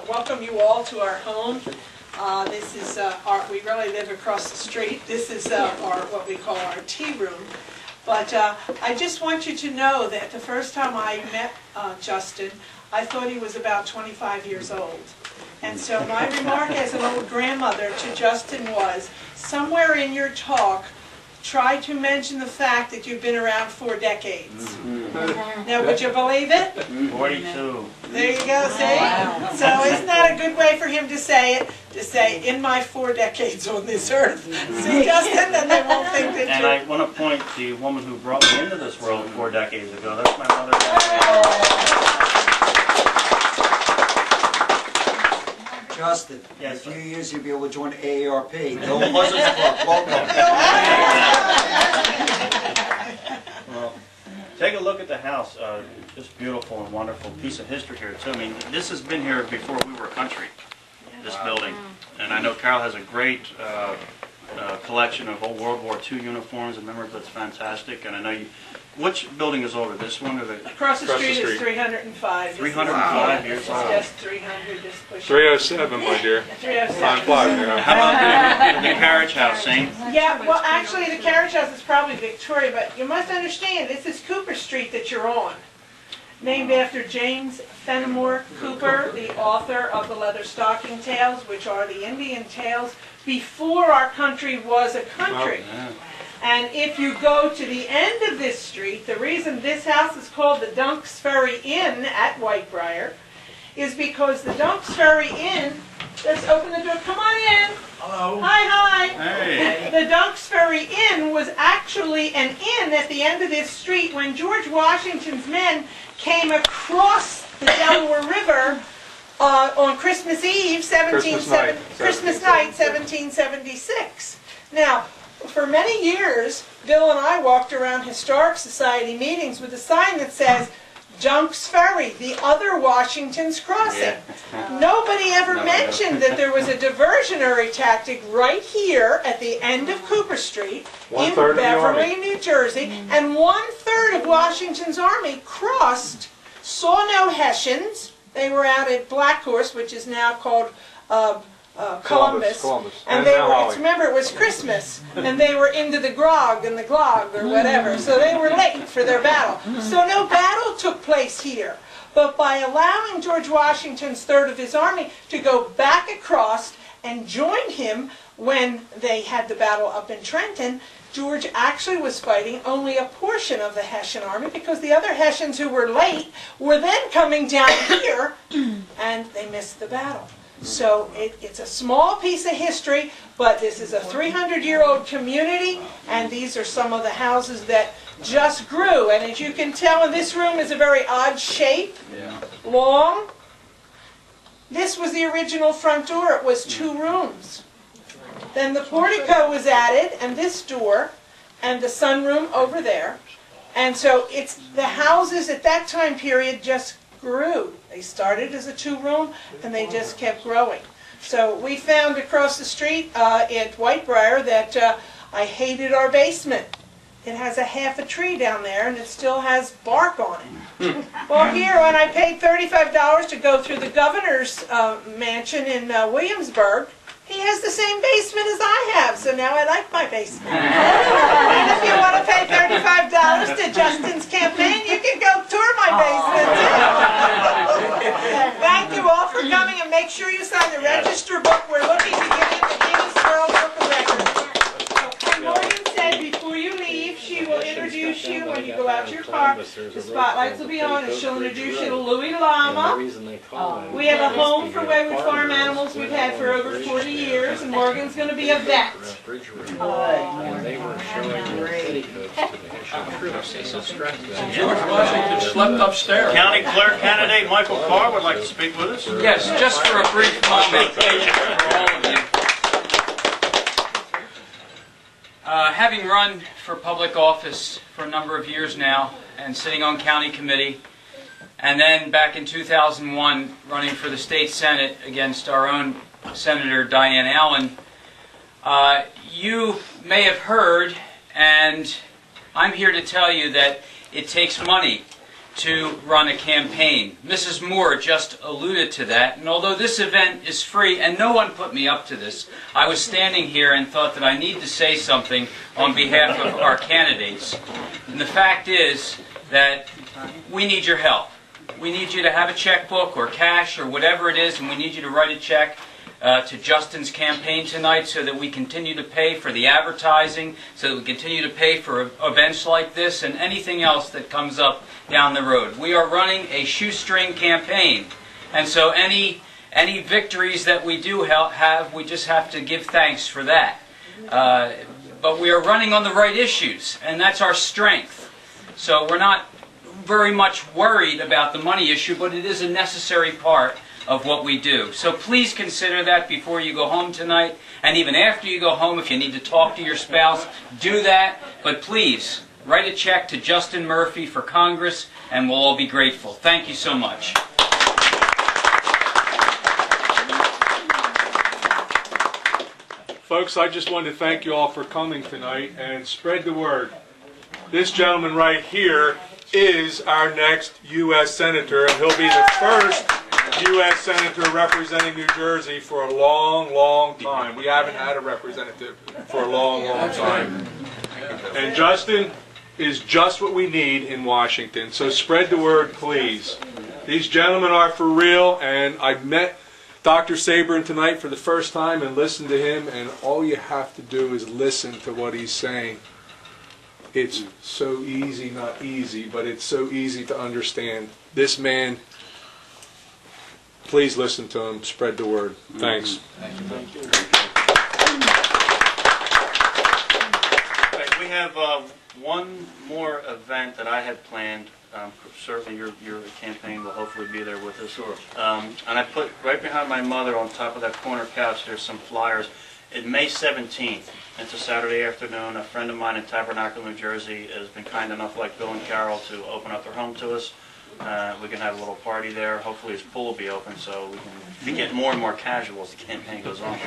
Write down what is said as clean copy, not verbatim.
Welcome you all to our home. This is we really live across the street. This is what we call our tea room. But I just want you to know that the first time I met Justin, I thought he was about 25 years old. And so my remark as an old grandmother to Justin was, somewhere in your talk, try to mention the fact that you've been around 4 decades. Now, would you believe it? 42. There you go, see? Wow. So isn't that a good way for him to say it? To say, in my 4 decades on this earth. See, Justin, then they won't think that And I want to point to the woman who brought me into this world 4 decades ago. That's my mother. Justin, yes, in a few years you'll be able to join AARP. No Buzzards Club. Welcome. Well, take a look at the house. Just beautiful and wonderful piece of history here, too. I mean, this has been here before we were a country, this building. And I know Carol has a great collection of old World War II uniforms and memorabilia. That's fantastic. And I know you... Which building is older, this one or the... Across the street is 305. 305 years old. Just 300, just pushing. 307, my dear. 307. Time flies, yeah. How about the carriage house, same? Yeah, well, actually, the carriage house is probably Victoria, but you must understand, this is Cooper Street that you're on. Named after James Fenimore Cooper, the author of the Leather Stocking Tales, which are the Indian tales before our country was a country. Oh, yeah. And if you go to the end of this street, the reason this house is called the Dunks Ferry Inn at Whitebriar is because the Dunks Ferry Inn, let's open the door, come on in. Hello. Hi, hi. Hey. The Dunks Ferry Inn was actually an inn at the end of this street when George Washington's men came across the Delaware River on Christmas Eve, Christmas night, 1776. Now, for many years, Bill and I walked around Historic Society meetings with a sign that says, Dunks Ferry, the other Washington's crossing. Yeah. Nobody ever mentioned that there was a diversionary tactic right here at the end of Cooper Street in Beverly, New Jersey, and 1/3 of Washington's army crossed, saw no Hessians. They were out at Black Horse, which is now called Columbus. And they were, remember it was Christmas, and they were into the grog and the glog or whatever, so they were late for their battle. So no battle took place here. But by allowing George Washington's 1/3 of his army to go back across and join him when they had the battle up in Trenton, George actually was fighting only a portion of the Hessian army because the other Hessians who were late were then coming down here and they missed the battle. So it's a small piece of history, but this is a 300-year-old community, and these are some of the houses that just grew. And as you can tell, and this room is a very odd shape, long. This was the original front door. It was 2 rooms. Then the portico was added, and this door, and the sunroom over there. And so it's the houses at that time period just grew. They started as a 2-room and they just kept growing. So we found across the street at Whitebriar that I hated our basement. It has a half a tree down there and it still has bark on it. Well, here when I paid $35 to go through the governor's mansion in Williamsburg, he has the same basement as I have, so now I like my basement. And if you want to pay $35 to Justin's campaign, you can go tour my basement too. Thank you all for coming, and make sure you sign the register book. We're looking to give it the Guinness World Book of Records. And Morgan said before you leave, she will introduce you when you go out to your car. The spotlights will be on, and she'll introduce you to Louis Lama. We have a home for wayward farm animals we've had for over 40 years, and Morgan's going to be a vet. George Washington slept upstairs. County Clerk candidate Michael Carr would like to speak with us. Yes, just for a brief moment for all of you. Having run for public office for a number of years now, and sitting on county committee, and then back in 2001 running for the state senate against our own Senator Diane Allen, you may have heard, and I'm here to tell you that it takes money to run a campaign. Mrs. Moore just alluded to that, and although this event is free, and no one put me up to this, I was standing here and thought that I need to say something on behalf of our candidates. And the fact is that we need your help. We need you to have a checkbook or cash or whatever it is, and we need you to write a check to Justin's campaign tonight so that we continue to pay for the advertising, so that we continue to pay for events like this and anything else that comes up down the road. We are running a shoestring campaign, and so any victories that we do have, we just have to give thanks for that. But we are running on the right issues, and that's our strength. So we're not very much worried about the money issue, but it is a necessary part of what we do. So please consider that before you go home tonight, and even after you go home. If you need to talk to your spouse, do that. But please, write a check to Justin Murphy for Congress, and we'll all be grateful. Thank you so much. Folks, I just wanted to thank you all for coming tonight and spread the word. This gentleman right here is our next U.S. Senator, and he'll be the first U.S. Senator representing New Jersey for a long, long time. We haven't had a representative for a long, long time. And Justin is just what we need in Washington. So spread the word, please. These gentlemen are for real, and I met Dr. Sabrin tonight for the first time and listened to him, and all you have to do is listen to what he's saying. It's so easy, not easy, but it's so easy to understand. This man, please listen to him, spread the word. Thanks. Thank you. We have one more event that I had planned. Certainly your campaign will hopefully be there with us. Sure. And I put right behind my mother on top of that corner couch, there's some flyers. In May 17th, it's a Saturday afternoon, a friend of mine in Tabernacle, New Jersey has been kind enough, like Bill and Carol, to open up their home to us. We can have a little party there. Hopefully his pool will be open so we can get more and more casual as the campaign goes on.